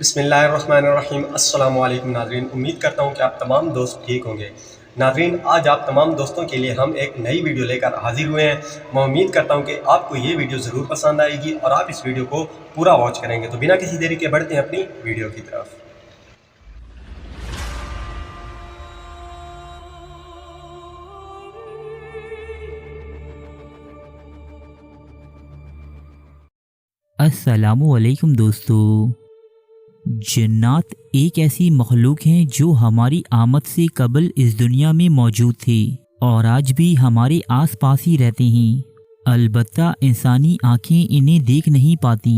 بسم اللہ الرحمن الرحیم۔ السلام علیکم ناظرین، امید کرتا ہوں کہ آپ تمام دوست ٹھیک ہوں گے۔ ناظرین، آج آپ تمام دوستوں کے لیے ہم ایک نئی ویڈیو لے کر حاضر ہوئے ہیں۔ میں امید کرتا ہوں کہ آپ کو یہ ویڈیو ضرور پسند آئے گی اور آپ اس ویڈیو کو پورا واچ کریں گے۔ تو بنا کسی دیری کے بڑھتے ہیں اپنی ویڈیو کی طرف۔ السلام علیکم دوستو۔ جنات ایک ایسی مخلوق ہیں جو ہماری آمد سے قبل اس دنیا میں موجود تھے اور آج بھی ہمارے آس پاس ہی رہتے ہیں، البتہ انسانی آنکھیں انہیں دیکھ نہیں پاتی۔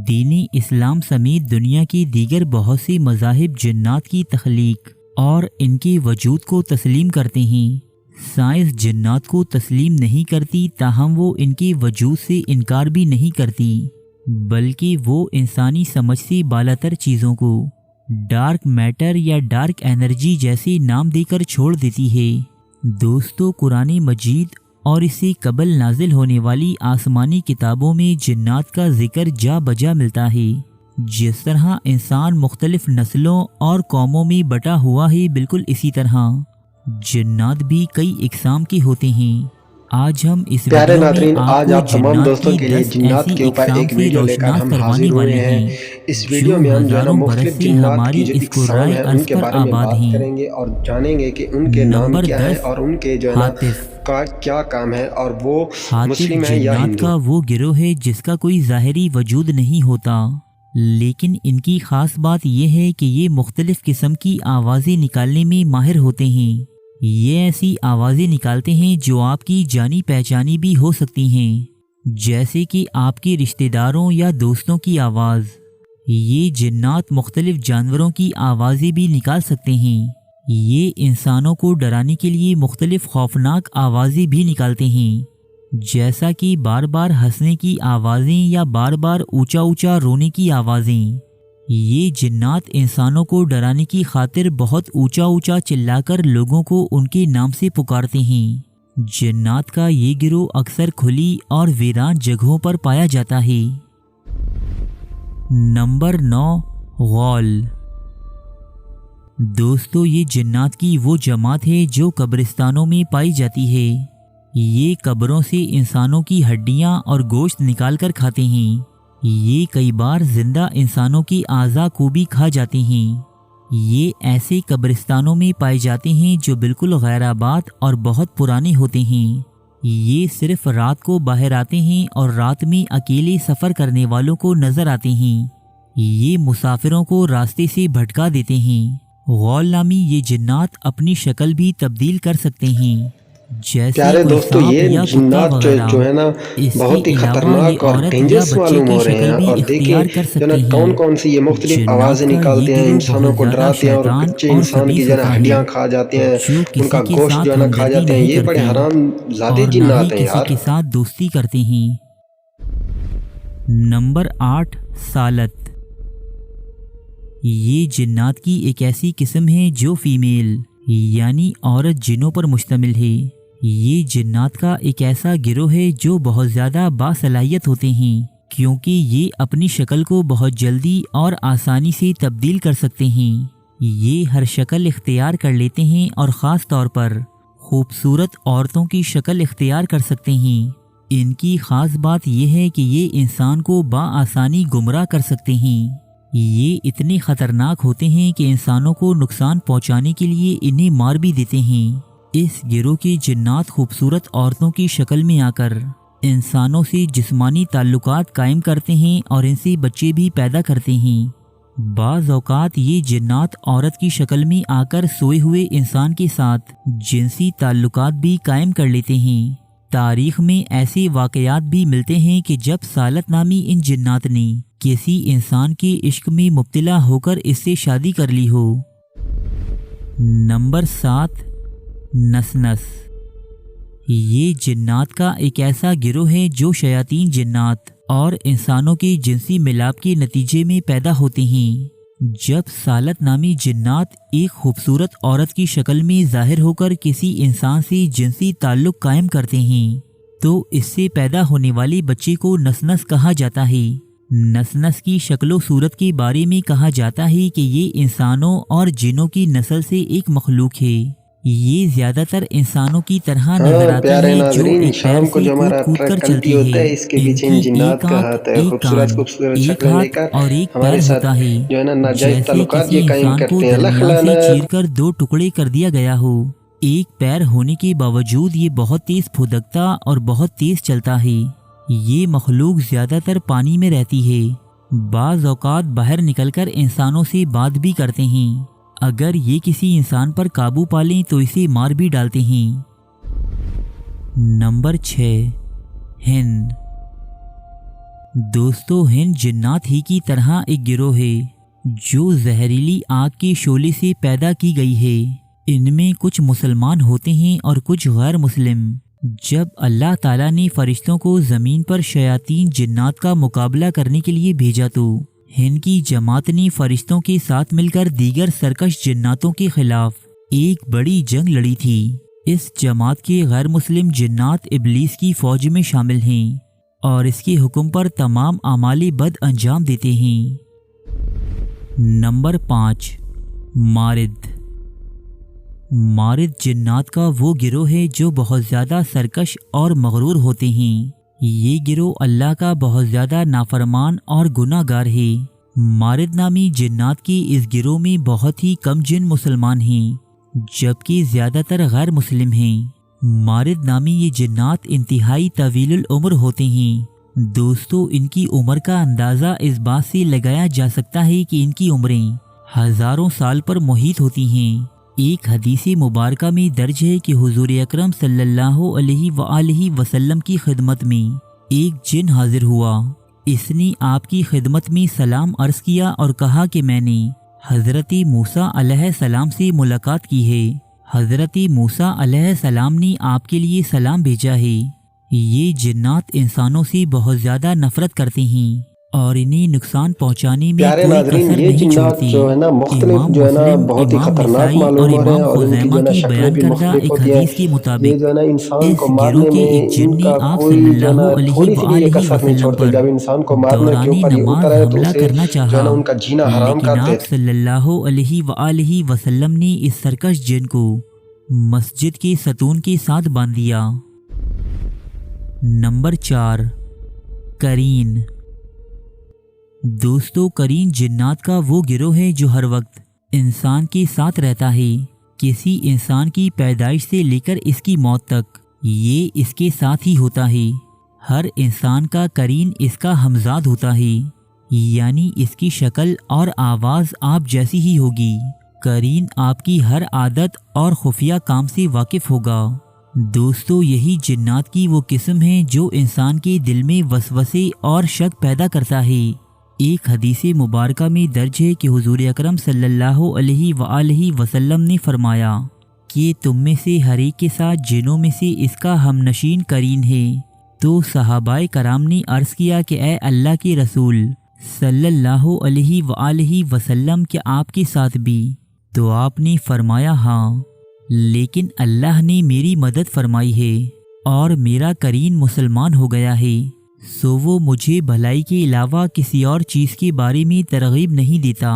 دین اسلام سمیت دنیا کے دیگر بہت سے مذاہب جنات کی تخلیق اور ان کے وجود کو تسلیم کرتے ہیں۔ سائنس جنات کو تسلیم نہیں کرتی، تاہم وہ ان کے وجود سے انکار بھی نہیں کرتی، بلکہ وہ انسانی سمجھ سے بالاتر چیزوں کو ڈارک میٹر یا ڈارک انرجی جیسے نام دے کر چھوڑ دیتی ہے۔ دوستو، قرآن مجید اور اس سے قبل نازل ہونے والی آسمانی کتابوں میں جنات کا ذکر جا بجا ملتا ہے۔ جس طرح انسان مختلف نسلوں اور قوموں میں بٹا ہوا ہے، بالکل اسی طرح جنات بھی کئی اقسام کے ہوتے ہیں۔ آج ہم اس پیارے ویڈیو میں ناظرین، آج کو آپ تمام جنات دوستوں کی کے لیے 10 جنات ایسی کے اوپر اقسام ایک سے ویڈیو لے کر روشناس ہم کروانے حاضر ہوئے والے ہیں۔ ہیں اس جو ویڈیو میں ہم ہزاروں برس مختلف سے جنات کی ہماری جو اس اقسام قرائے ہیں ان ارض کے پر بارے میں آباد بات ہیں۔ کریں گے اور جانیں گے کہ ان کے نام نمبر کیا ہے 10، اور ان کے ہاتف۔ کا کیا کام ہے اور وہ ہاتف مسلم ہے یا جنات ہندو۔ کا وہ گروہ ہے جس کا کوئی ظاہری وجود نہیں ہوتا، لیکن ان کی خاص بات یہ ہے کہ یہ مختلف قسم کی آوازیں نکالنے میں ماہر ہوتے ہیں۔ یہ ایسی آوازیں نکالتے ہیں جو آپ کی جانی پہچانی بھی ہو سکتی ہیں، جیسے کہ آپ کے رشتہ داروں یا دوستوں کی آواز۔ یہ جنات مختلف جانوروں کی آوازیں بھی نکال سکتے ہیں۔ یہ انسانوں کو ڈرانے کے لیے مختلف خوفناک آوازیں بھی نکالتے ہیں، جیسا کہ بار بار ہنسنے کی آوازیں یا بار بار اونچا اونچا رونے کی آوازیں۔ یہ جنات انسانوں کو ڈرانے کی خاطر بہت اونچا اونچا چلا کر لوگوں کو ان کے نام سے پکارتے ہیں۔ جنات کا یہ گروہ اکثر کھلی اور ویران جگہوں پر پایا جاتا ہے۔ نمبر 9، غول۔ دوستو، یہ جنات کی وہ جماعت ہے جو قبرستانوں میں پائی جاتی ہے۔ یہ قبروں سے انسانوں کی ہڈیاں اور گوشت نکال کر کھاتے ہیں۔ یہ کئی بار زندہ انسانوں کی اعضاء کو بھی کھا جاتے ہیں۔ یہ ایسے قبرستانوں میں پائے جاتے ہیں جو بالکل غیر آباد اور بہت پرانے ہوتے ہیں۔ یہ صرف رات کو باہر آتے ہیں اور رات میں اکیلے سفر کرنے والوں کو نظر آتے ہیں۔ یہ مسافروں کو راستے سے بھٹکا دیتے ہیں۔ غول نامی یہ جنات اپنی شکل بھی تبدیل کر سکتے ہیں، جیسے پیارے کوئی دوستو، سانپ یہ یا کتا جنات وغیرہ۔ جو ہے نا اس بہت کے ہی علاوہ یہ خطرناک اور عورت یا ڈینجرس بچے معلوم کی ہو رہے شکل ہیں، بھی اور دیکھیں اختیار کر جو نا سکتے ہیں۔ کون کون سی یہ مختلف جنات آوازیں کا یہ نکالتے ہیں، گروہ انسانوں بہت کو زیادہ ڈراتے ہیں اور شیطان کچے اور انسان کی خبیث جو نا ہوتا ہے، ہڈیاں کھا جاتے ہیں، جو ان کا کسی کے گوشت جو ساتھ ہے نا کھا ہمدردی جاتے ہیں۔ نہیں یہ بڑے کرتے حرام زادے اور نہ ہی جنات ہیں کسی یار۔ کے ساتھ دوستی کرتے ہیں۔ نمبر 8، سالت۔ یہ جنات کی ایک ایسی قسم ہے جو فیمیل یعنی عورت جنوں پر مشتمل ہے۔ یہ جنات کا ایک ایسا گروہ ہے جو بہت زیادہ باصلاحیت ہوتے ہیں، کیونکہ یہ اپنی شکل کو بہت جلدی اور آسانی سے تبدیل کر سکتے ہیں۔ یہ ہر شکل اختیار کر لیتے ہیں اور خاص طور پر خوبصورت عورتوں کی شکل اختیار کر سکتے ہیں۔ ان کی خاص بات یہ ہے کہ یہ انسان کو بآسانی گمراہ کر سکتے ہیں۔ یہ اتنے خطرناک ہوتے ہیں کہ انسانوں کو نقصان پہنچانے کے لیے انہیں مار بھی دیتے ہیں۔ اس گروہ کے جنات خوبصورت عورتوں کی شکل میں آ کر انسانوں سے جسمانی تعلقات قائم کرتے ہیں اور ان سے بچے بھی پیدا کرتے ہیں۔ بعض اوقات یہ جنات عورت کی شکل میں آ کر سوئے ہوئے انسان کے ساتھ جنسی تعلقات بھی قائم کر لیتے ہیں۔ تاریخ میں ایسے واقعات بھی ملتے ہیں کہ جب سالت نامی ان جنات نے کسی انسان کے عشق میں مبتلا ہو کر اس سے شادی کر لی ہو۔ نمبر 7، نسنس۔ یہ جنات کا ایک ایسا گروہ ہے جو شیاطین جنات اور انسانوں کے جنسی ملاپ کے نتیجے میں پیدا ہوتے ہیں۔ جب سالت نامی جنات ایک خوبصورت عورت کی شکل میں ظاہر ہو کر کسی انسان سے جنسی تعلق قائم کرتے ہیں تو اس سے پیدا ہونے والے بچے کو نسنس کہا جاتا ہے۔ نس نس کی شکل و صورت کے بارے میں کہا جاتا ہے کہ یہ انسانوں اور جنوں کی نسل سے ایک مخلوق ہے۔ یہ زیادہ تر انسانوں کی طرح نظر آتا پیارے ہے جو ناظرین، ایک شام پیر کو سے جو ہمارا کود کر ٹرک چلتے الٹی ہوتا ہے، ہیں۔ اس کے ان پیچھے کی جنات ایک کا آنکھ، ہاتھ ہے، ایک خوبصورت کان، خوبصورت ایک شکلیں لے ہاتھ کر اور ایک ہمارے پیر ساتھ ہوتا ہے، جو ہے نا ناجائز جیسے تعلقات کسی یہ قائم انسان کرتے کو ہیں۔ اللہ درمیان سے خلانت چیر کر دو ٹکڑے کر دیا گیا ہو۔ ایک پیر ہونے کے باوجود یہ بہت تیز پھدکتا اور بہت تیز چلتا ہے۔ یہ مخلوق زیادہ تر پانی میں رہتی ہے، بعض اوقات باہر نکل کر انسانوں سے بات بھی کرتے ہیں۔ اگر یہ کسی انسان پر قابو پا لیں تو اسے مار بھی ڈالتے ہیں۔ نمبر 6، ہند۔ دوستو، ہند جنات ہی کی طرح ایک گروہ ہے جو زہریلی آگ کے شعلے سے پیدا کی گئی ہے۔ ان میں کچھ مسلمان ہوتے ہیں اور کچھ غیر مسلم۔ جب اللہ تعالیٰ نے فرشتوں کو زمین پر شیاطین جنات کا مقابلہ کرنے کے لیے بھیجا تو ہند کی جماعت نے فرشتوں کے ساتھ مل کر دیگر سرکش جناتوں کے خلاف ایک بڑی جنگ لڑی تھی۔ اس جماعت کے غیر مسلم جنات ابلیس کی فوج میں شامل ہیں اور اس کے حکم پر تمام اعمال بد انجام دیتے ہیں۔ نمبر 5، مارد۔ مارد جنات کا وہ گروہ ہے جو بہت زیادہ سرکش اور مغرور ہوتے ہیں۔ یہ گروہ اللہ کا بہت زیادہ نافرمان اور گناہ گار ہے۔ مارد نامی جنات کے اس گروہ میں بہت ہی کم جن مسلمان ہیں جبکہ زیادہ تر غیر مسلم ہیں۔ مارد نامی یہ جنات انتہائی طویل العمر ہوتے ہیں۔ دوستو، ان کی عمر کا اندازہ اس بات سے لگایا جا سکتا ہے کہ ان کی عمریں ہزاروں سال پر محیط ہوتی ہیں۔ ایک حدیث مبارکہ میں درج ہے کہ حضور اکرم صلی اللہ علیہ وآلہ وسلم کی خدمت میں ایک جن حاضر ہوا۔ اس نے آپ کی خدمت میں سلام عرض کیا اور کہا کہ میں نے حضرت موسیٰ علیہ السلام سے ملاقات کی ہے۔ حضرت موسیٰ علیہ السلام نے آپ کے لیے سلام بھیجا ہے۔ یہ جنات انسانوں سے بہت زیادہ نفرت کرتے ہیں اور انہیں نقصان پہنچانے میں پیارے کوئی ناظرین، کسر یہ نہیں جنات چھوڑتی۔ جو ہے نا مختلف امام جو ہے نا مسلم، بہت ہی امام خطرناک نسائی اور معلوم ہو رہے ہیں امام اور ان کی خزیمہ جو ہے نا کی شکلیں بیان بھی کردہ مختلف ایک ہوتی ہیں۔ حدیث کے یہ مطابق جو ہے نا انسان اس کو گروہ مارنے کے میں ایک جن ان نے کا آپ کوئی صلی جو ہے نا اللہ علیہ تھوڑی سی بھی یہ وآلہ کسر نہیں وسلم چھوڑتے۔ پر جب انسان کو مارنے کے دوران اوپر یہ نماز اتر ہے تو حملہ اسے کرنا جو ہے چاہا، نا ان کا جینا حرام لیکن کرتے آپ صلی اللہ علیہ وآلہ وسلم نے اس سرکش جن کو مسجد کے ستون کے ساتھ باندھ دیا۔ نمبر 4، کرین۔ دوستو، کرین جنات کا وہ گروہ ہے جو ہر وقت انسان کے ساتھ رہتا ہے۔ کسی انسان کی پیدائش سے لے کر اس کی موت تک یہ اس کے ساتھ ہی ہوتا ہے۔ ہر انسان کا کرین اس کا ہمزاد ہوتا ہے، یعنی اس کی شکل اور آواز آپ جیسی ہی ہوگی۔ کرین آپ کی ہر عادت اور خفیہ کام سے واقف ہوگا۔ دوستو، یہی جنات کی وہ قسم ہے جو انسان کے دل میں وسوسے اور شک پیدا کرتا ہے۔ ایک حدیث مبارکہ میں درج ہے کہ حضور اکرم صلی اللہ علیہ وآلہ وسلم نے فرمایا کہ تم میں سے ہر ایک کے ساتھ جنوں میں سے اس کا ہم نشین کرین ہے۔ تو صحابہ کرام نے عرض کیا کہ اے اللہ کے رسول صلی اللہ علیہ وآلہ وسلم، کیا آپ کے ساتھ بھی؟ تو آپ نے فرمایا ہاں، لیکن اللہ نے میری مدد فرمائی ہے اور میرا کرین مسلمان ہو گیا ہے، سو وہ مجھے بھلائی کے علاوہ کسی اور چیز کے بارے میں ترغیب نہیں دیتا۔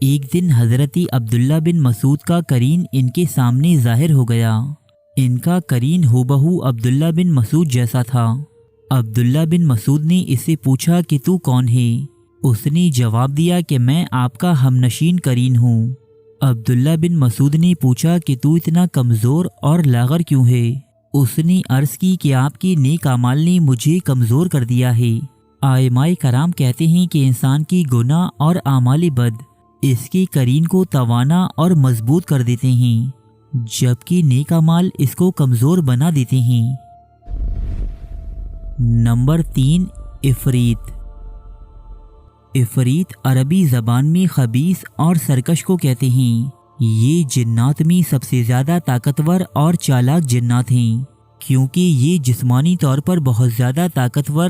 ایک دن حضرت عبداللہ بن مسعود کا کرین ان کے سامنے ظاہر ہو گیا۔ ان کا کرین ہو بہو عبداللہ بن مسعود جیسا تھا۔ عبداللہ بن مسعود نے اس سے پوچھا کہ تو کون ہے؟ اس نے جواب دیا کہ میں آپ کا ہم نشین کرین ہوں۔ عبداللہ بن مسعود نے پوچھا کہ تو اتنا کمزور اور لاغر کیوں ہے؟ اس نے عرض کی کہ آپ کے نیک اعمال نے مجھے کمزور کر دیا ہے۔ ائمہ کرام کہتے ہیں کہ انسان کی گناہ اور اعمال بد اس کے کرین کو توانا اور مضبوط کر دیتے ہیں، جبکہ نیک اعمال اس کو کمزور بنا دیتے ہیں۔ نمبر 3، عفریت۔ عفریت عربی زبان میں خبیث اور سرکش کو کہتے ہیں۔ یہ جنات میں سب سے زیادہ طاقتور اور چالاک جنات ہیں، کیونکہ یہ جسمانی طور پر بہت زیادہ طاقتور،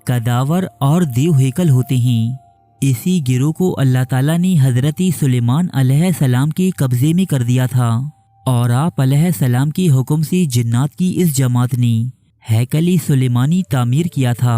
قداور اور دیو ہیکل ہوتے ہیں۔ اسی گروہ کو اللہ تعالیٰ نے حضرت سلیمان علیہ السلام کے قبضے میں کر دیا تھا، اور آپ علیہ السلام کے حکم سے جنات کی اس جماعت نے ہیکل سلیمانی تعمیر کیا تھا۔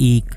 1,